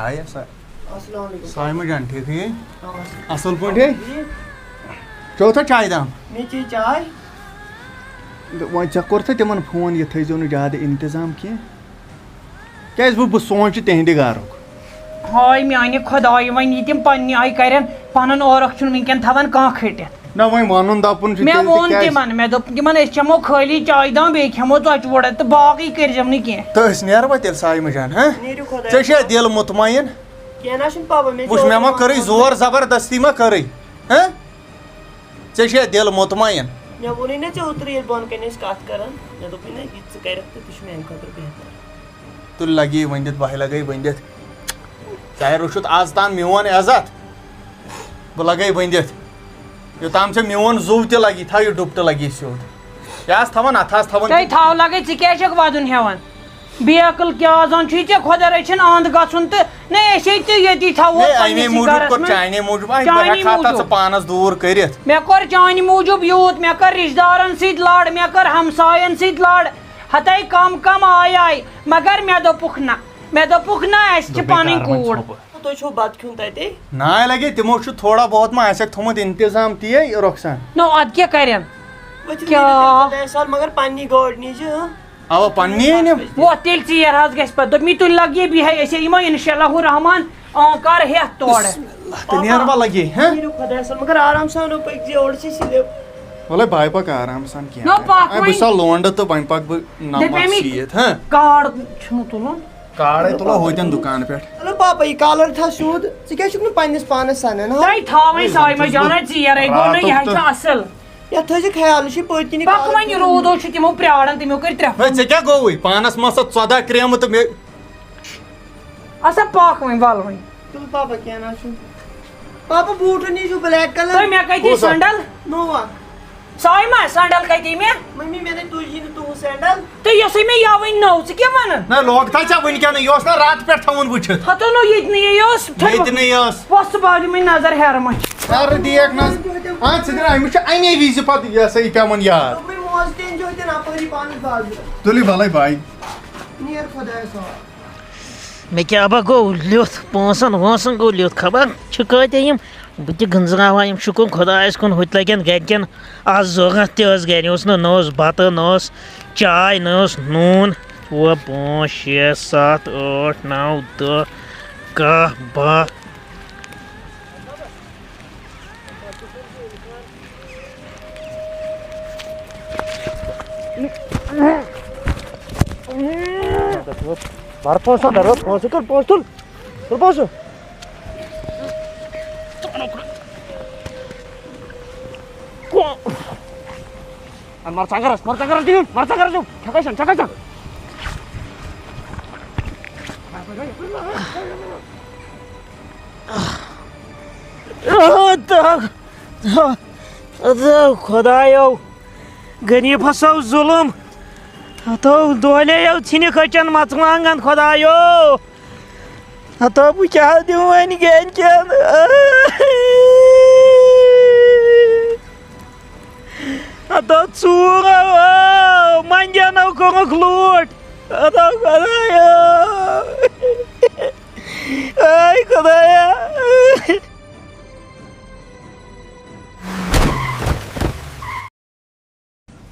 آیا سائمہ جان ٹھیک ہے اصل پٲٹھۍ چوتھا چائے دام چائے وۄنۍ ژےٚ کوٚرتھا تِمن فون یہِ تھٲیزیو نہٕ زیادٕ اِنتظام کینٛہہ کیٛازِ بہٕ سونٛچہِ تِہنٛدِ گرُک ہاے میانہِ خۄداے وۄنۍ یہِ تِم پننہِ آیہِ کرن پنُن عٲرق چھُنہٕ وٕنکٮ۪ن تھاوان کانٛہہ کھٔٹِتھ نہ وۄنۍ وَنُن دَپُن چھُ مےٚ ووٚن تِمن مےٚ دوٚپ تِمن أسۍ چٮ۪مو خٲلی چاے دام بیٚیہِ کھٮ۪مو ژۄچہِ ووڑا تہٕ باقٕے کٔرزٮ۪م نہٕ کینٛہہ تہٕ أسۍ نیرو وۄنۍ تیٚلہِ سایمہٕ جان ژےٚ چھے دِل مُطمعین وٕچھ مےٚ ما کٔرٕے زور زبردستی ما کٔرٕے ژےٚ چھے دِل مُطمعین مےٚ ووٚنُے نہ ژےٚ اوترٕ ییٚلہِ بۄن کَنۍ ٲسۍ کَتھ کران مےٚ دوٚپُے نہ یہِ ژٕ کَرکھ تہٕ تہِ چھُ میٛانہِ خٲطرٕ بہتر تُلہِ لگی ؤنِتھ بہہِ لگے ؤنِتھ ژےٚ روٚچھُتھ آز تام میون عزت بہٕ لگے ؤنِتھ یوٚتام ژےٚ میون زُو تہِ لگی تھاو یہِ ڈُپٹہٕ لگی سیوٚد یہِ آس تھاوان اَتھ آس تھاوان تۄہہِ تھاو لگے ژٕ کیٛازِ چھکھ وَدُن ہٮ۪وان بے عقل کیٛاہ زن چھُے ژےٚ خۄدا رٔچھِنۍ اَنٛد گژھُن تہٕ نہ أسے تہِ ییٚتی تھاوو اَمے موٗجوٗب کوٚر چانہِ موٗجوٗب بہٕ ہٮ۪کہٕ ہا ژٕ پانس دوٗر کٔرِتھ مےٚ کوٚر چانہِ موٗجوٗب یوٗت مےٚ کٔر رِشتہٕ دارن سۭتۍ لڑ مےٚ کٔر ہمساین سۭتۍ لڑ ہتے کم کم آیہِ مگر مےٚ دوٚپُکھ نہ مےٚ دوٚپُکھ نہ اَسہِ چھِ پنٕنۍ کوٗر تُہۍ چھُو بتہٕ کھیوٚن تتے ناے لگے تِمو چھُ تھوڑا بہت ما آسٮ۪کھ تھوٚمُت انتظام تی رۄخسان نو ادٕ کیٛاہ کرن مگر پننہِ گٲڑۍ نیٖزِ اوا پننی وۄنۍ تیٚلہِ ژیر حظ گژھِ پتہٕ دوٚپمے تُہۍ لگیے بیٚہے أسۍ یِمو انشاء اللہ رحمان کر ہٮ۪تھ تورٕ تہٕ نیروا لگے خۄدایس مگر آرام سان پٔکۍ زِ یورٕ چھِ سِلپ وَلے بہٕ پکہٕ آرام سان کینٛہہ بہٕ چھُسا لونڈٕ تہٕ وۄنۍ پکہٕ بہٕ نمبر شیٖتھ کاڑ چھُنہٕ تُلُن کاڑے تُلو ہوتٮ۪ن دُکان پٮ۪ٹھ ہیلو پاپا یہِ کالر تھاو سیوٚد ژٕ کیٛازِ چھُکھ نہٕ پننِس پانس سنان تۄہہِ تھاوٕنۍ سایمہ جانا ژیرے گوٚو نہٕ یہِ حظ چھُ اصٕل یتھ تھٲیزِ خیال یہِ چھُے پٔتۍ کِنۍ پکھ وۄنۍ روٗدو چھُ تِمو پرٛاران تِمو کٔرۍ ژےٚ کیٛاہ گوٚوُے پانس ما سا 14 کرٛیمہٕ تہٕ مےٚ اسا پکھ وۄنۍ ول وۄنۍ تُل پاپا کینٛہہ نہ چھُنہٕ پاپا بوٗٹھ نیٖزیو بلیک کلر تُہۍ مےٚ کتہِ سینڈل نووا سایمہ سینڈل کتہِ مےٚ ممی مےٚ نَے تُجی نہٕ تُہُنٛد سینڈل تہٕ یۄسٕے مےٚ یوٕنۍ نٔو ژٕ کیٛاہ ونان نہ لوگتھا ژےٚ وٕنکٮ۪نٕے یہِ اوس نہ راتہٕ پٮ۪ٹھ تھاوُن وٕچھِتھ ہتو نو ییٚتہِ نہٕ یہِ اوس ییٚتہِ ٲس پۄسہٕ باغہِ نظر ہیرٕ سر دیکھ نظر ژٕ دِ أمِس چھُ اَمے وِزِ پتہٕ یہِ ہسا یہِ پیٚوان یاد تُلِو بَلے باے مےٚ کیٛاہ با گوٚو لیُتھ پونٛسن وونٛسن گوٚو لیُتھ خبر چھِ کۭتیاہ یِم بہٕ تہِ گٔنزراوان یِم شُکُر خۄدایَس کُن ہُتہِ لگن گرِکٮ۪ن آز ضوٚرتھ تہِ ٲس گرِ اوس نہٕ اوس بتہٕ نہ اوس چاے نہ اوس نوٗن 2 5 6 7 8 9 10 11 12 بار پونٛسہٕ در پونٛسہٕ تُل پونٛسہٕ تُل تُل پونٛسہٕ مرژٕوانٛگن مرژٕوانٛگن دِیُن مرژٕوانٛگن دِیُن چھکٲسن چھکٲسن خۄدایو غریٖب ہسا ظُلم ہتو دولیو ژھٕنِکھ أچھن مرژٕوانٛگن خۄدایو ہتو بہٕ کیٛاہ دِمہٕ وۄنۍ گرِکٮ۪ن ہتو ژوٗرو منجنو کوٚرُکھ لوٗٹ ہتو خۄدایا اے خۄدایا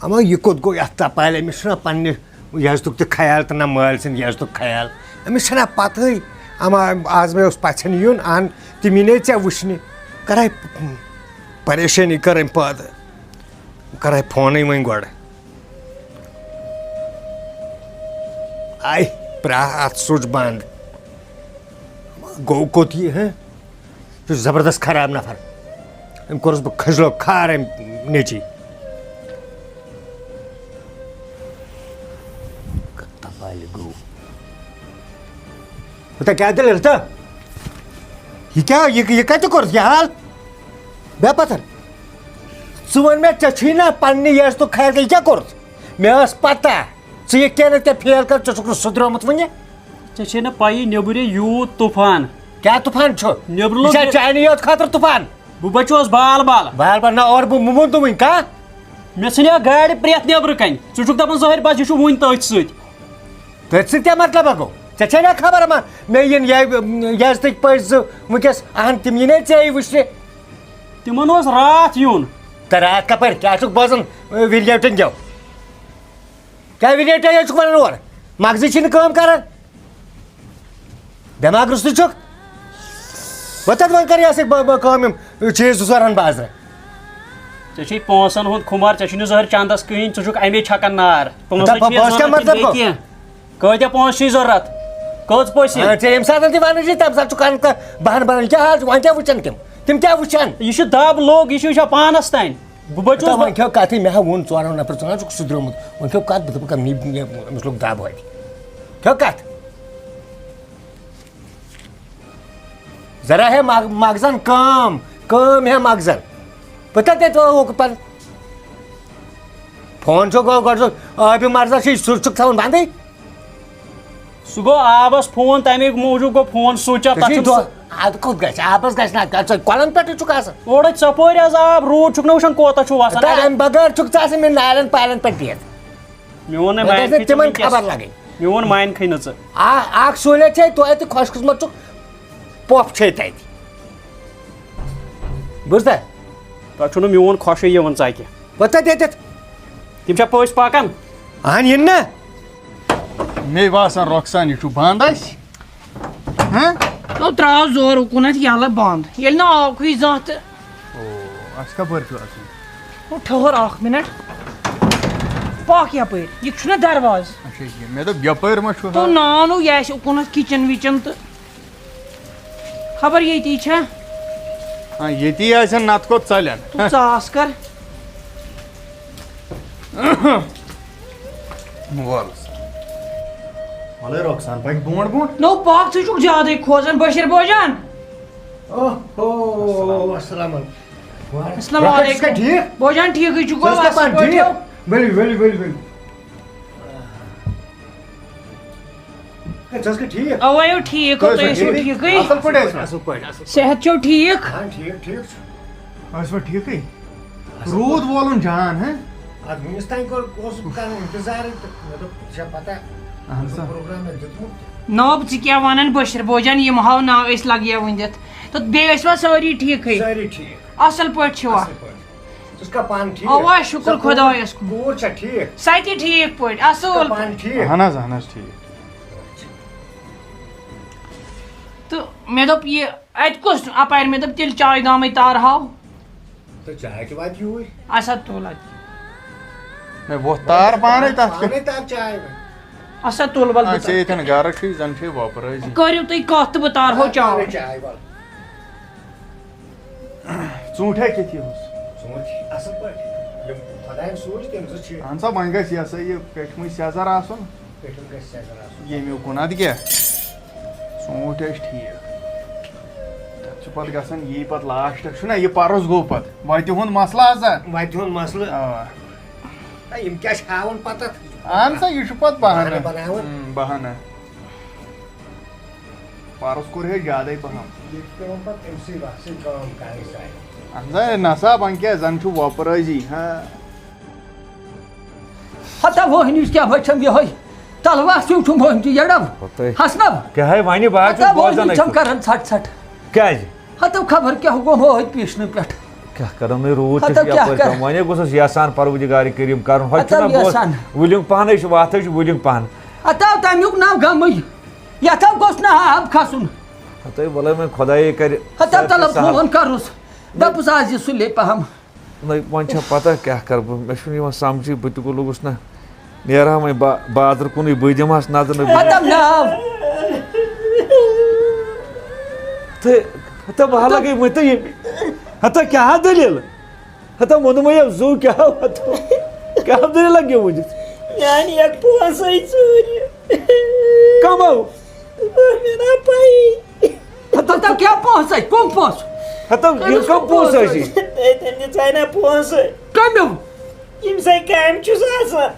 اما یہِ کوٚت گوٚو یتھ تپالہِ أمِس چھُنہ پننہِ یزتُک تہِ خیال تہٕ نہ مٲلۍ سٕنٛدِ یزتُک خیال أمِس چھَنہ پتہٕے اما آز مےٚ اوس پژھٮ۪ن یُن اہن تِم یی نے ژےٚ وٕچھنہِ کرے پریشٲنی کٔر أمۍ پٲدٕ کرے فونٕے وۄنۍ گۄڈٕ آے اَتھ سُچ بنٛد گوٚو کوٚت یہِ یہِ چھُ زبردست خراب نفر أمۍ کوٚرُس بہٕ کھٔجلو کھار أمۍ نیٚچی کیٛاہ دٔلیٖل تہٕ یہِ کیٛاہ یہِ کتہِ کوٚرُتھ یہِ حال بے پتھر ژٕ وَن مےٚ ژےٚ چھُے نہ پننہِ یزتُک خیال یہِ کیٛاہ کوٚرُتھ مےٚ ٲس پتہ ژٕ یہِ کیٛاہ نہٕ ژےٚ فیل کر ژٕ چھُکھ نہٕ سُدریومُت وُنہِ ژےٚ چھے نہٕ پَیی نیٚبرٕ یوٗت طوٗفان کیٛاہ طوٗفان چھُ نیٚبرٕ یہِ چھا چانہِ یوت خٲطرٕ طوٗفان بہٕ بچوس بال بال بال بال نہ اور بہٕ ووٚن تہٕ وٕنۍ کانٛہہ مےٚ ژھٕنیو گاڑِ پرٛٮ۪تھ نیٚبرٕ کَنۍ ژٕ چھُکھ دَپان ظٲہِر بس یہِ چھُ وُنہِ تٔتھۍ سۭتۍ تٔتھۍ سۭتۍ کیٛاہ مطلبہ گوٚو ژےٚ چھے نا خبر ما مےٚ یِن یزتٕکۍ پٔژھۍ زٕ وٕنکٮ۪س اہن تِم یِنے ژےٚ وٕچھنہِ تِمن اوس راتھ یُن تہٕ راتھ کپٲرۍ کیٛاہ چھُکھ بوزان وِلیٹن گٮ۪و کیٛاہ وِلیٹن چھُکھ ونان اورٕ مغزٕے چھِنہٕ کٲم کران دٮ۪ماغ روٚستُے چھُکھ وۄنۍ وۄنۍ کر یہِ سا کٲم یِم چیٖز 2 ژور اَن بازرٕ ژےٚ چھُے پونٛسن ہُنٛد خُمار ژےٚ چھُنہٕ زٕہر چندس کٕہینۍ ژٕ چھُکھ اَمے چھکان نار پونٛسہٕ کیٛاہ مطلب گوٚو؟ کۭتیاہ پونٛسہٕ چھُے ضروٗرت کٔژ پٔژھۍ ژےٚ ییٚمہِ ساتہٕ تہِ وَنان چھِ تَمہِ ساتہٕ چھُ کانٛہہ کانٛہہ بہانہٕ بَنان کیٛاہ حال چھُ وۄنۍ کیٛاہ وٕچھان تِم کیٛاہ وٕچھان یہِ چھُ دب لوٚگ یہِ چھُ وٕچھان پانس تانۍ بہٕ بچوس وۄنۍ کھیٚو کَتھٕے مےٚ ہا ووٚن 4 نفر ژٕ چھُکھ سُدریومُت وۄنۍ کھیٚو کَتھ بہٕ دَپہٕ أمِس لوٚگ دَب ہوٚتہِ کھیٚو کَتھ ذرا ہے مغزن کٲم ہے مغزن پتہ تے تو پتہٕ فون چھُ گۄڈٕ سُہ آبہِ مرزا چھُے سُہ چھُکھ تھاوُن بنٛدٕے سُہ گوٚو آبس فون تَمے موٗجوٗب گوٚو فون سُچ آف اَدٕ کوٚت گژھِ آبس گژھِ نہ کۄلن پٮ۪ٹھٕے چھُکھ آسان اورے ژۄپٲرۍ حظ آب روٗد چھُکھ نہ وٕچھان کوتاہ چھُ وسان اَمہِ بغٲر چھُکھ ژٕ آسان مےٚ نالٮ۪ن پالٮ۪ن پٮ۪ٹھ بِہِتھ میون نہٕ تِمن خبر لگٕنۍ میون مانکھٕے نہٕ ژٕ اکھ سہوٗلیت چھے توتہِ خۄش قٕسمت چھُکھ پۄپھ چھے تَتہِ بوٗزتھا تۄہہِ چھُنہٕ میون خۄشٕے یِوان ژَکہِ پتہ دِتھ تِم چھا پٔژھۍ پکان اہن یِن نا مے باسان رۄخسان یہِ چھُ بنٛد اَسہِ تو تراو زور اُکنتھ یلہٕ بنٛد ییٚلہِ نہٕ آوکھٕے زانٛہہ تہٕ اَسہِ کپٲرۍ چھُ اَژُن ہُہ ٹھٔہر اکھ مِنٹ پاک یپٲرۍ یہِ چھُنہ درواز اچھا یہِ مےٚ دوٚپ یپٲرۍ ما چھُ تو نانو یہِ آسہِ اُکنتھ کِچن وِچن تہٕ خبر ییٚتی چھا ییٚتی آسن نتہٕ کوٚت ژَلن تو ژاس کر وَلے رۄخسان پَکہِ برونٛٹھ برونٛٹھ نو پاک ژٕ چھُکھ زیادَے کھوژان بشیٖر بوجان السلام السلام علیکم ٹھیٖک بوجان ٹھیٖکٕے چھُکھ اصٕل پٲٹھۍ ٹھیٖک اَوَے ٹھیٖک تُہۍ ٲسِو ٹھیٖکٕے اَصٕل پٲٹھۍ ٲسۍ اَصٕل پٲٹھۍ اَصٕل صحت چھو ٹھیٖک ٹھیٖک ٹھیٖک چھُ ٲسوا ٹھیٖکٕے روٗد وولُن جان اَدٕ وٕنِس تانۍ اوسُس بہٕ کران اِنتظارٕے تہٕ مےٚ دوٚپ ژےٚ چھےٚ پتہ پروگرام مےٚ دیُتمُت نوب ژٕ کیٛاہ وَنان بشیٖر بوجان یِم ہاو ناو أسۍ لگیا ؤنِتھ تہٕ بیٚیہِ ٲسوا سٲری ٹھیٖکٕے سٲری ٹھیٖک اَصٕل پٲٹھۍ چھِوا اَصٕل پٲٹھۍ ژٕ چھُکھا پانہٕ ٹھیٖک اَوا شُکُر خۄدایَس کُن کوٗر چھےٚ ٹھیٖک سۄ تہِ ٹھیٖک پٲٹھۍ اَصٕل پانہٕ ٹھیٖک اہن حظ ٹھیٖک تہٕ مےٚ دوٚپ یہِ اَتہِ کُس اَپارِ مےٚ دوٚپ تیٚلہِ چاے گامٕے تارٕ ہاو تہٕ چاے تہِ واتہِ یوٗرۍ اَسا تُل اَتہِ مےٚ ووٚتھ تار پانے تتھ پانے تار چاے وۄنۍ اَسا تُل ول بہٕ ژےٚ ییٚتٮ۪ن گرٕ چھُے زن چھے وۄپرٲزی کٔرِو تُہۍ کَتھ تہٕ بہٕ تارہو چاے چاے وَل ژوٗنٛٹھا کِتھ یِہُس ژوٗنٛٹھۍ اَصٕل پٲٹھۍ یِم خۄدایَن سوٗنٛچ تٔمۍ سۭتۍ چھِ اہن سا وۄنۍ گژھِ یہِ سا یہِ پیٚٹھمٕے سیزر آسُن پیٚٹھِم گژھِ سیزر آسُن ییٚمیُک کُن اَدٕ کیٛاہ ژوٗنٛٹھۍ ٲسۍ ٹھیٖک تَتھ چھُ پتہٕ گژھان یی پتہٕ لاسٹس چھُنہ یہِ پرُس گوٚو پتہٕ وَتہِ ہُنٛد مسلہٕ ہسا وَتہِ ہُنٛد مسلہٕ یِم کیٛاہ چھِ ہاوان پتہٕ اہن سا یہِ چھُ پتہٕ بہانہٕ بناوان بہانہٕ پرُس کوٚر ہے زیادَے پہم یہِ چھُ پیٚوان پتہٕ أمسٕے وقتسٕے کٲم کرٕنۍ سارے اہن سا نسا وۄنۍ کیٛاہ زن چھُ وۄپرٲزی ہتا وہنِس کیٛاہ بچم یِہوے تلواس چھُم چھُم وہن تہِ یڑم حسنب کیٛاہ وَنہِ بہٕ حظ چھُس بوزان چھم کران ژھٹ ژھٹ کیٛازِ ہتا خبر کیٛاہ گوٚو ہوٚتۍ پیٖشنہٕ پٮ۪ٹھ کیٛاہ کرو نہٕ روٗد تہِ چھُ یپٲرۍ پیٚوان وۄنۍ گوٚژھُس یژھان پروردِگارِ کٔریٖم کرُن ہۄتہِ چھُنہ بوز ؤلِنٛگ پہنٕے چھُ وَتھٕے چھُ ؤلِنٛگ پہن اَتھ آو تَمیُک ناو غمٕے یَتھ آو گوٚژھ نہٕ آب کھسُن ہتٲے وَلے وۄنۍ خۄدایے کرِ ہتا تلہٕ فون کَرُس دَپُس آز یہِ سُلے پہم وۄنۍ چھےٚ پتہ کیٛاہ کرٕ بہٕ مےٚ چھُنہٕ یِوان سمجھی بہٕ تہِ لوٚگُس نہ نیرہا وۄنۍ بازرٕ کُنُے بہٕ دِمہس نظر ہتم ناو ہتا بہٕ لگے وۄنۍ تہٕ ہتا کیٛاہ دٔلیٖل ہتا ووٚنمَے زوٗ کیٛاہ کیٛاہ دٔلیٖل لگہِ وٕنِتھ میٛانہِ اکھ پونٛسَے ژوٗرِ کَمو ہتا کیٛاہ پونٛسَے کٕم پونٛسہٕ ہتا یِم کَم پونٛسہٕ ٲسی ژاے پونٛسہٕ کَمیُک یِم سا کامہِ چھُس آسان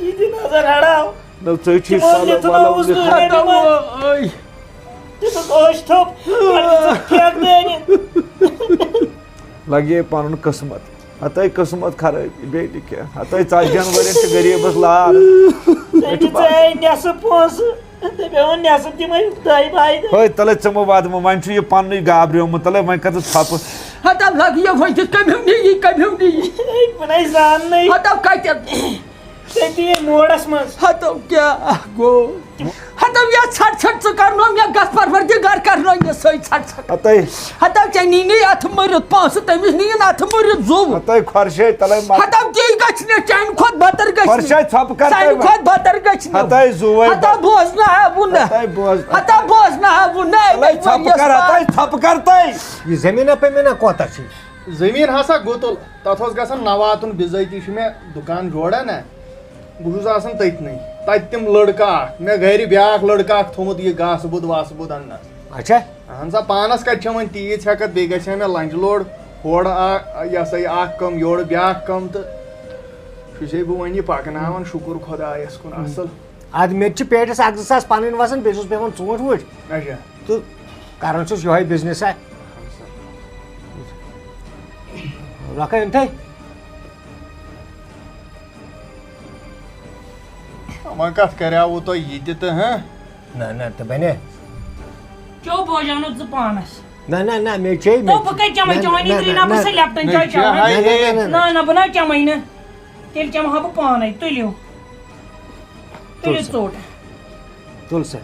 یہِ دِ نظر ہڑاو نہ ژٕ چھُے لگے پنُن قٕسمت ہتٲے قٕسمت خرٲبی بیٚیہِ نہٕ کینٛہہ ہتٲے ژتجی ؤرین چھِ غریٖبس لال نٮ۪صٕف پونٛسہٕ دَپیٛون نٮ۪صٕف دِمَے دۄیہِ بایہِ ہے تَلے ژٕ وادٕ وۄنۍ چھُ یہِ پَننُے گابریومُت تَلے وۄنۍ کَتھ ژھۄپہٕ ہتو لگ یہ ونتھ کمیو نی بہٕ زاننٕے ہتو کتٮ۪ن تٔتی موڈَس منٛز ہتو کیا گو ہتو یہ ژھٹ ژھٹ ژٕ کرنو مےٚ گژھ پروردگار کرنو مےٚ سۭتۍ ژھٹ ژھٹ ہَتے ہتو ژےٚ نی اتھ مٔرِتھ پونٛسہٕ تٔمِس نِیِن اتھ مٔرِتھ زُو ہَتے خۄرشے تَلے ہتو تی گژھِ نہٕ چانہِ کھۄتہٕ بتر گژھِ خۄرشے ژھۄپہٕ کر سانہِ کھۄتہٕ بتر گژھِ نہٕ ہَتے زُوے ہتو بوزناو نہٕ ہَتے بوز ہتو بوزناو نہٕ ژھۄپہٕ کر ہَتے ژھۄپہٕ کر تۄہہِ یہ زمیٖنا پمیٖنا کوتاہ چھِ زٔمیٖن ہسا گُتُل تَتھ اوس گژھان نہ واتُن بِذٲتی چھُ مےٚ دُکان جوڑا نا بہٕ چھُس آسان تٔتنٕے تَتہِ تِم لٔڑکہٕ اکھ مےٚ گرِ بیٛاکھ لٔڑکہٕ اکھ تھوٚمُت یہِ گاسہٕ بوٚد واسہٕ بوٚد اَننَس اچھا اہن سا پانس کتہِ چھےٚ وۄنۍ تیٖژ ہٮ۪کتھ بیٚیہِ گژھِ ہا مےٚ لنجہِ لوڈ ہورٕ یہِ ہسا یہِ اکھ کٲم یورٕ بیٛاکھ کٲم تہٕ چھُسے بہٕ وۄنۍ یہِ پکناوان شُکُر خۄدایس کُن اصٕل ادٕ مےٚ تہِ چھِ پیٹس 1-2 ساس پنٕنۍ وسان بیٚیہِ چھُس بیٚہوان ژوٗنٛٹھۍ ووٗنٛٹھۍ اچھا تہٕ کران چھُس یِہوے بِزنِسا رۄکھا أنتھٕے وۄنۍ کتھ کریاوُ تۄہہِ یہِ تہِ تہٕ ہہ نہ نہ تہٕ بنے چو بوجانُت ژٕ پانس نہ نہ نہ مےٚ چے تو بہٕ کَتہِ چٮ۪مے چٲنی ترٛینا بہٕ سۄ لیپٹن چاے چٮ۪وان نہ نہ بہٕ نہ چٮ۪مے نہٕ تیٚلہِ چٮ۪مہٕ ہا بہٕ پانے تُلِو تُلِو ژوٚٹ تُل سا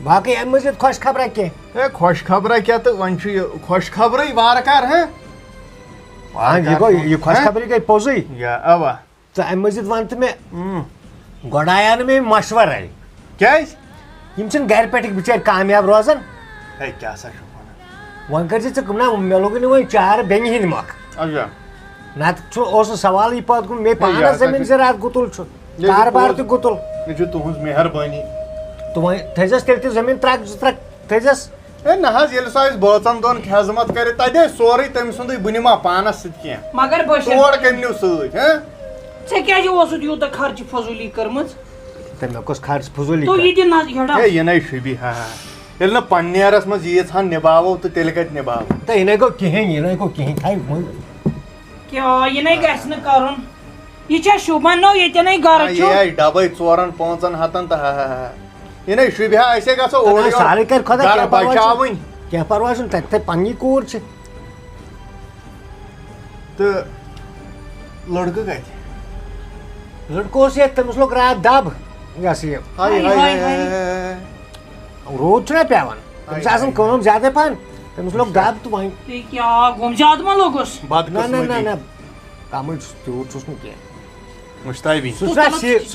باقٕے اَمہِ مٔزیٖد خۄش خبرا کینٛہہ ہے خۄش خبرا کیٛاہ تہٕ وۄنۍ چھُ یہِ خۄش خبرٕے وارٕ کار ہہ یہِ گوٚو یہِ خۄش خبری گٔے پوٚزُے یا اوا تہٕ اَمہِ مٔزیٖد وَن تہٕ مےٚ گۄڈٕ آیاو نہٕ مےٚ یِم مشورَے کیٛازِ یِم چھِنہٕ گرِ پٮ۪ٹھٕکۍ بِچٲرۍ کامیاب روزان ہے کیٛاہ سا چھُکھ وَنان وۄنۍ کٔرۍ زِ ژٕ کٲم نا مےٚ لوگُے نہٕ وۄنۍ 4 بیٚنہِ ہِنٛدۍ مۄکھ اچھا نتہٕ اوس نہٕ سوالٕے پتہٕ گوٚو مےٚ پانس زٔمیٖن زِراعت گُتُل چھُ کاربار تہِ گُتُل یہِ چھُ تُہنٛز مہربٲنی تہٕ وۄنۍ تھٲیزٮ۪س تیٚلہِ تہِ زٔمیٖن 3-2 تھٲیزٮ۪س ہے نہ حظ ییٚلہِ سُہ اَسہِ بٲژن دۄن خیزمت کرِ تَتہِ آسہِ سورُے تٔمۍ سُنٛدُے بہٕ نِما پانس سۭتۍ کینٛہہ مگر بہٕ تور کٔمۍ نِو سۭتۍ ہہ ژےٚ کیٛازِ اوسُتھ یوٗتاہ خرچہٕ فضوٗلی کٔرمٕژ تہٕ مےٚ کۄس خرچ فضوٗلی تُہۍ یہِ تہِ نظ ہیڑا ہے یہِ نَے شُبی ہا ییٚلہِ نہٕ پننیرس منٛز ییٖژ ہن نِباوو تہٕ تیٚلہِ کتہِ نِباوو تہٕ یہِ نَے گوٚو کِہیٖنۍ تھاے کیٛاہ یہِ نَے گژھِ نہٕ کرُن یہِ چھا شوٗبان نو ییٚتٮ۪نٕے گرٕ چھُ یہِ ڈبے 4-5 ہتن تہٕ ہا یہِ نَے شُبہِ ہا أسے گژھو اورٕ سارے کرِ خۄدا گرٕ بچاوٕنۍ کینٛہہ پرواے چھُنہٕ تتہِ تھٲے پننی کوٗر چھِ تہٕ لڑکہٕ کتہِ لڑکہٕ اوس ییٚتہِ تٔمِس لوگ راتھ دب یہِ ہسا یہِ روٗد چھُنہ پیٚوان تٔمِس چھِ آسان کٲم زیادَے پہن تٔمِس لوگ دب تہٕ وۄنۍ تُہۍ کیٛاہ گوٚم زیادٕ ما لوٚگُس نہ کمٕے چھُس تیوٗت چھُس نہٕ کینٛہہ مُشتابی سُہ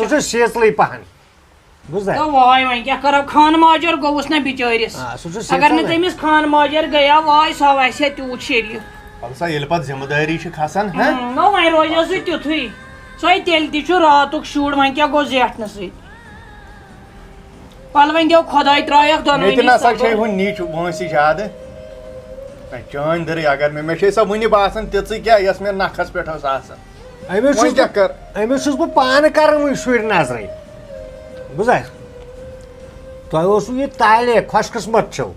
چھُ شیٖژلٕے پہن بوٗزتھا واے وۄنۍ کیٛاہ کرو خانہٕ ماجر گوٚوُس نہ بِچٲرِس سُہ چھُ اگر نہٕ تٔمِس خانہٕ ماجر گٔیا واے سۄ وسہِ ہے تیوٗت شریٖف السا ییٚلہِ پتہٕ ذِمہٕ دٲری چھِ کھسان نو وۄنۍ روزِ سُہ تیُتھُے سۄے تیٚلہِ تہِ چھُ راتُک شُر وۄنۍ کیٛاہ گوٚو زیٹھنہٕ سۭتۍ وَلہٕ وۄنۍ دِیو خۄداے ترٛایَکھ مےٚ تہِ نسا چھے دۄنوٕنی ہُہ نِچ وٲنٛسہِ زیادٕ چٲنۍ دٕرٕے اگر مےٚ چھے سۄ وٕنہِ باسان تِژٕے کیٛاہ یۄس مےٚ نکھس پٮ۪ٹھ ٲس آسان أمِس چھُس بہٕ پانہٕ کران وۄنۍ شُرۍ نظرٕے بوٗزا تۄہہِ اوسوٕ یہِ تالے خۄش قٕسمت چھِو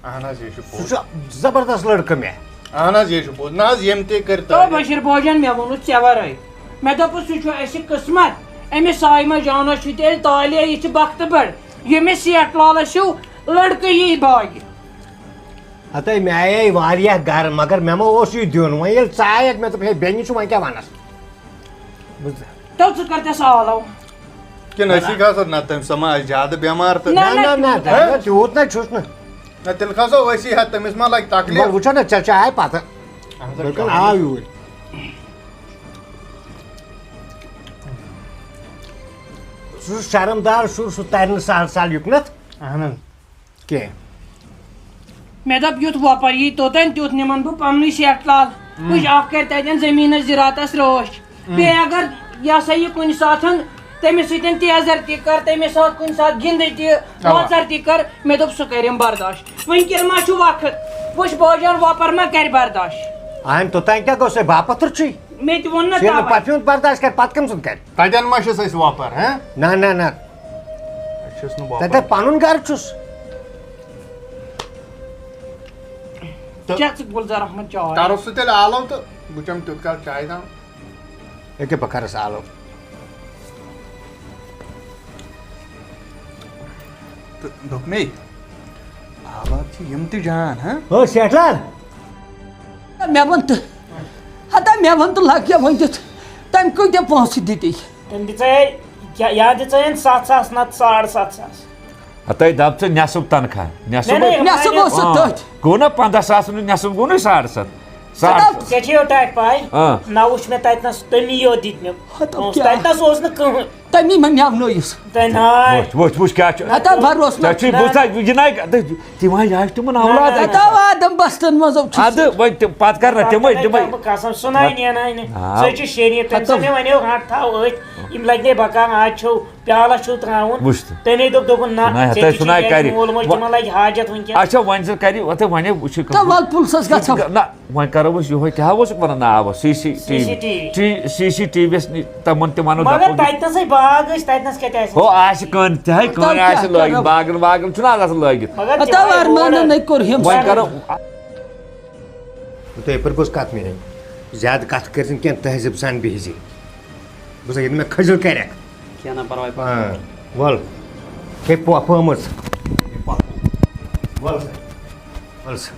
اہن حظ یہِ چھُ سُہ پوٚز چھُ زبردست لڑکہٕ مےٚ اہن حظ یہِ چھُ پوٚز نہ حظ یِم تہِ کٔرۍ تو بشیٖر بوجن مےٚ ووٚنُتھ ژےٚ وَرٲے مےٚ دوٚپُس سُہ چھُ اَسہِ قٕسمت أمِس سایمہ جانس چھُ تیٚلہِ تالے یہِ چھِ بختہٕ بٔڑ ییٚمِس سیٹھ لالس چھُو لڑکہٕ یی باغہِ ہتٲے مےٚ آیے واریاہ گرٕ مگر مےٚ ما اوس یہِ دیُن وۄنۍ ییٚلہِ ژٕ آیکھ مےٚ دوٚپ ہے بیٚنہِ چھُ وۄنۍ کیٛاہ وَنس بوٗزتھا تو ژٕ کر تس آلو کِنہٕ أسی کھسو نہ تٔمۍ سۄ ما آسہِ زیادٕ بٮ۪مار تہٕ نہ تیوٗت نہ چھُس نہٕ نہ تیٚلہِ کھسو أسی ہا تٔمِس ما لگہِ تکلیٖف وٕچھو نا ژےٚ آے پتہٕ بِلکُل آو یوٗرۍ سُہ چھُ شرم دار شُر سُہ ترِ نہٕ سہل سہل یُکنتھ اہن حظ کینٛہہ مےٚ دوٚپ یُتھ وۄپر یی توٚتانۍ تیُتھ نِمن بہٕ پننُے سیٹھ لال وٕچھ اکھ کرِ تتٮ۪ن زٔمیٖنس زِراتس رٲچھ بیٚیہِ اگر یہِ ہسا یہِ کُنہِ ساتہٕ تٔمِس سۭتۍ تیزر تہِ کر تٔمِس ساتہٕ کُنہِ ساتہٕ گِنٛدٕ تہِ وۄژر تہِ کر مےٚ دوٚپ سُہ کریم برداشت وٕنکیٚن ما چھُ وقت وٕچھ بوجان وۄپر ما کرِ برداشت اہن توٚتانۍ کیٛاہ گوٚو سُہ باپتھٕر چھُے مےٚ تہِ ووٚن نہ پتہٕ ہُنٛد برداشت کرِ پتہٕ کٔمۍ سُنٛد کرِ تتٮ۪ن ما چھِس أسۍ وۄپر ہہ نہ نہ نہ أسۍ چھِس نہٕ تتہِ پنُن گرٕ چھُس چےٚ ژٕ گُلزار احمد چاے کرو سُہ تیٚلہِ آلو تہٕ بہٕ چٮ۪مہٕ تیُتھ کال چاے دام ییٚکیٛاہ بہٕ کَرَس آلو تہٕ دوٚپ مے آباد چھِ یِم تہِ جان ہاں ہو سیٹھ لال مےٚ ووٚن تہٕ ہتا مےٚ ووٚن تہٕ لَگ کیٛاہ وۄنۍ دِتھ تَمہِ کۭتیاہ پونٛسہٕ دِتی تٔمۍ دِژے یا دِژے 7,000 نَتہٕ 7,500 ہتاے دب ژٕ نٮ۪صٕب تنخواہ نٮ۪صٕب نٮ۪صٕب اوس سُہ تٔتھۍ گوٚو نا 15,000 نٮ۪صٕب گوٚو نا 7,500 ژےٚ چھے ٹاٹھ پاے نہ وٕچھ مےٚ تَتِنَس تٔمی یوت دِتۍ مےٚ تَتِنَس اوس نہٕ کٕہۭنۍ تَمی مےٚ مےٚونٲیِس تۄہہِ ناے وٕچھ کیٛاہ چھُ ہتا بروس ژےٚ چھُے بوٗزتھا یہِ ناے تِم ہا چھِ تِمن اولاد ہتا آدم بستن منٛز اَدٕ وۄنۍ پتہٕ کر نہ تِمے قسم سُہ ناے نیناے نہٕ سُہ چھُ شریٖف تٔمۍ سۭتۍ مےٚ وَنیو ہٹ تھاو أتھۍ یِم لگہِ بکان آز چھُو پیالس چھُو ترٛاوُن تٔمۍ دوٚپُن نہ مول موج تِمن لگہِ حاجت وٕنکٮ۪ن اچھا وۄنۍ زِ کرِ وۄنۍ وٕچھ وَل پُلسس گژھو نہ وۄنۍ کرو أسۍ یِہوے کیٛاہ اوسُکھ وَنان ناو سی سی ٹی وی یس تِمن تہِ وَنو مگر تَتِنَسٕے باغ ٲسۍ تَتِنَس کَتہِ آسہِ ہو آسہِ کٲنۍ تہِ کٲنۍ آسہِ لٲگِتھ باغن واغن چھُنہ آز آسان لٲگِتھ ہتا ارمانن کوٚر ہِم وۄنۍ کرو تہٕ یِپٲرۍ گوٚژھ کَتھ میٲنۍ زیادٕ کَتھ کٔرۍزِ کینٛہہ تہذیٖب سان بِہزِ بوٗزتھا ییٚلہِ مےٚ کھٔجِل کَرٮ۪کھ کینٛہہ نہ پرواے وَل ہے پۄپھٲمٕژ وَل سا وَل سا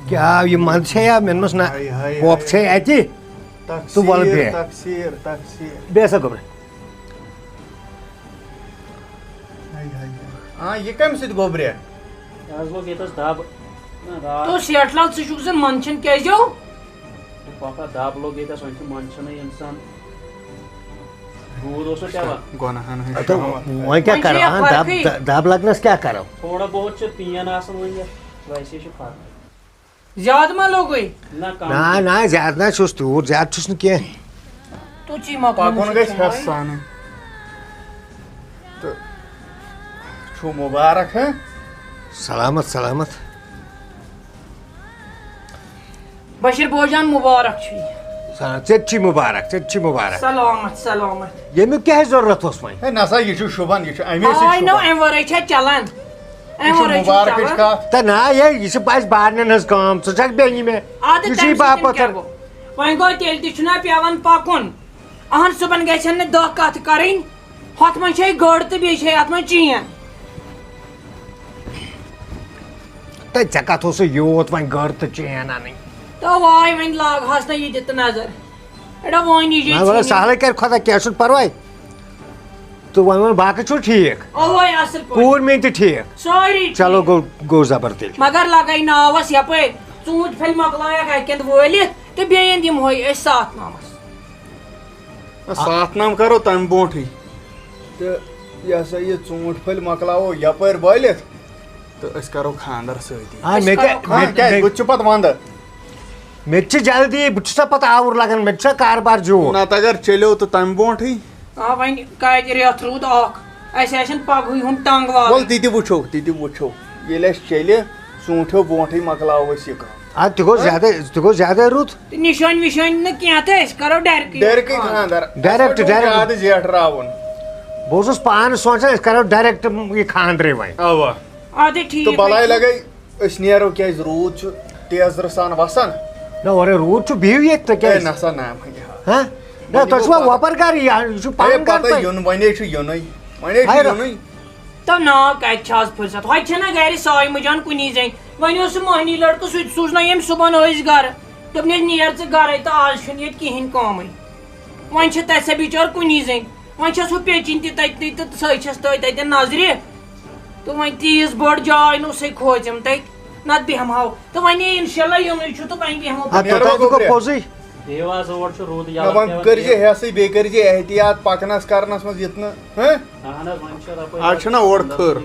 کیٛاہ یہِ منٛد چھے یا مےٚ دوٚپمَس نہ پۄپھ چھے اَتہِ ژٕ وَل بیٚہہ بیٚہہ سا گۄبرا یہِ کَمہِ سۭتۍ گوٚبرے آز لوگ ییٚتَس دب تو سیٹھ لال ژٕ چھُکھ زن منٛدچھان کیٛازِ او پۄپھا دب لوگ ییٚتَس وۄنۍ چھُ منٛدچھنٕے اِنسان روٗد اوس نہٕ پٮ۪وان وۄنۍ کیٛاہ کَرو دب لگنَس کیٛاہ کَرو تھوڑا بہت چھِ پین آسان وۄنۍ یَتھ ویسے چھِ فرق زیادٕ ما لوگُے نہ نہ زیادٕ نہ چھُس تیوٗت زیادٕ چھُس نہٕ کینٛہہ تو چی پَکُن گژھِ ہٮ۪س سانٕے تہٕ چھُو مُبارک ہہ سلامت سلامت بشیٖر بوجان مُبارک چھُے ژےٚ تہِ چھی مُبارک ژےٚ تہِ چھی مُبارک سلامت سلامت ییٚمیُک کیٛاہ ضروٗرت اوس وۄنۍ ہے نہ سا یہِ چھُ شوٗبان یہِ چھُ اَمے آے سۭتۍ نو اَمہِ ورٲے چھا چلان اَمہِ ورٲے چھُ مُبارکٕچ چلان کَتھ تہٕ نہ یہِ چھِ اَسہِ بارنٮ۪ن ہٕنٛز کٲم ژٕ چھکھ بیٚنہِ مےٚ یہِ چھُے باپتھر وۄنۍ گوٚو تیٚلہِ تہِ چھُنا پیٚوان پَکُن اہن صُبحن گژھن نہٕ دہ کَتھ کَرٕنۍ ہۄتھ منٛز چھے گٔر تہٕ بیٚیہِ چھے اَتھ منٛز چین تہٕ ژےٚ کَتھ اوسُے یوت وۄنۍ گٔر تہٕ چین اَنٕنۍ تو واے وۄنۍ لاگہَس نہ یہِ تہِ تہٕ نظر ایڈا وۄنۍ سہلٕے کَرِ خۄدا کیٚنٛہہ چھُنہٕ پَرواے تہٕ وۄنۍ ووٚن باقٕے چھُو ٹھیٖک اوے اَصٕل پٲٹھۍ کوٗر میٛٲنۍ تہِ ٹھیٖک سٲری چلو گوٚو زبر تیٚلہِ مگر لگے ناوَس یَپٲرۍ ژوٗنٛٹھۍ پھلۍ مۄکلایکھ اَکہِ اَندٕ وٲلِتھ تہٕ بیٚیہِ اَندٕ یِمہوے أسۍ ساتھ نامَس ساتھ نام کرو تَمہِ برونٛٹھٕے تہٕ یہِ ہسا یہِ ژوٗنٛٹھۍ پھٔلۍ مۄکلاوو یَپٲرۍ بٲلِتھ تہٕ أسۍ کرو خانٛدر سۭتی کیٛازِ بُتھِ چھُ پتہٕ وندٕ مےٚ تہِ چھِ جلدی بہٕ چھُسا پتہٕ آوُر لگان مےٚ تہِ چھُسا کاربار جوٗر نتہٕ اگر چلیو تہٕ تَمہِ برونٛٹھٕے آ وۄنۍ کَتہِ رٮ۪تھ روٗد اکھ اَسہِ آسن پگہٕے ہُم ٹنٛگ وَل والٕنۍ تہِ وٕچھو ییٚلہِ اَسہِ چلہِ ژوٗنٛٹھیو برونٛٹھٕے مۄکلاوو أسۍ یہِ کٲم اَدٕ تہِ گوٚو زیادَے رُت تہٕ نِشٲنۍ وِشٲنۍ نہٕ کینٛہہ تہٕ أسۍ کرو ڈیرکٕے خانٛدر ڈایریکٹ زیادٕ زیٹھراوُن بہٕ اوسُس پانہٕ سونٛچان أسۍ کرو ڈایریکٹ یہِ خانٛدرٕے وۄنۍ اَوا اَدٕ تہٕ ٹھیٖک بلاے لگے أسۍ نیرو کیٛازِ روٗد چھُ تیزرٕ سان وسان نہ اورَے روٗد چھُ بِہِو ییٚتہِ تہٕ ہے کیٛازِ نہ سا نہ ہاں نہ تۄہہِ چھُوا وۄپَر گرٕ یہِ چھُ پَنُن گرٕ پتہٕ یُن وَنے چھُ یُنُے یُنُے تو ناو کَتہِ چھِ آز فٕرسَت ہوٚتہِ چھَنہ گرِ سایمہٕ جان کُنی زٔنۍ وۄنۍ اوس سُہ مٔہنی لڑکہٕ سُہ تہِ سوٗزنٲے ییٚمۍ صُبحن ٲسۍ گرٕ دوٚپنَس نیر ژٕ گرے تہٕ آز چھُنہٕ ییٚتہِ کِہینۍ کٲمٕے وۄنۍ چھِ تَتہِ سۄ بِچٲر کُنی زٔنۍ وۄنۍ چھَس ہُہ پیچِنۍ تہِ تَتہِ تہٕ سۄے چھَس تَتٮ۪ن نظرِ تہٕ وۄنۍ تیٖژ بٔڑ جاے نہٕ سۄے کھوژِم تَتہِ نتہٕ بیٚہمہٕ ہاو تہٕ وۄنۍ اِنشاء اللہ یِنُے چھُ تہٕ وۄنۍ بیٚہمو پوٚزُے دیو آز اور چھُ روٗد وۄنۍ کٔرزِ ہٮ۪سٕے بیٚیہِ کٔرزِ احتِیاط پکنس کرنس منٛز یِتھ نہٕ آز چھُنہ اورٕ کھٔر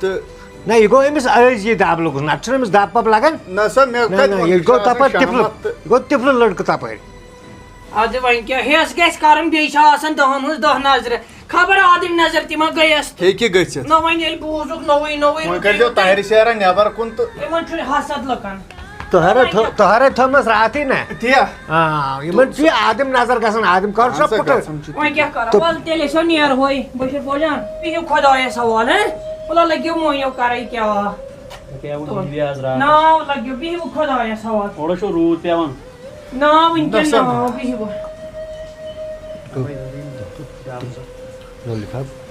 تہٕ نہ یہِ گوٚو أمِس أزۍ یہِ دب لوٚگُس نتہٕ چھُنہٕ أمِس دب پب لگان نہ سا مےٚ یہِ گوٚو تپٲرۍ تِفلہٕ یہِ گوٚو تِفلہٕ لڑکہٕ تپٲرۍ اَدٕ وۄنۍ کیٛاہ ہٮ۪س گژھِ کَرُن بیٚیہِ چھِ آسان دہن ہٕنٛز دہ نظرِ خبر آدٕنۍ نظر تہِ ما گٔیَس ہیٚکہِ گٔژھِتھ نہ وۄنۍ ییٚلہِ بوٗزُکھ نوٚوُے وۄنۍ کٔرزیٚو تارِ سیرا نٮ۪بر کُن تہٕ یِمن چھُ حسد لُکن تۄہرے تھٲومٕژ راتھٕے نہ تیا یِمن چھُ یہِ عادِم نظر گژھان عادِم کر چھُ پُٹر وۄنۍ کیٛاہ کرو وَلہٕ تیٚلہِ أسۍ نیرہوے بشیٖر بوجان بِہِو خۄدایَس حوالہٕ وَلہٕ لٔگِو مٲنِو کَرٕنۍ کیٛاہ ناو لٔگِو بِہِو خۄدایَس حوالہٕ تھوڑا چھُ روٗد پیٚوان نا ونکن نا بہو لفاف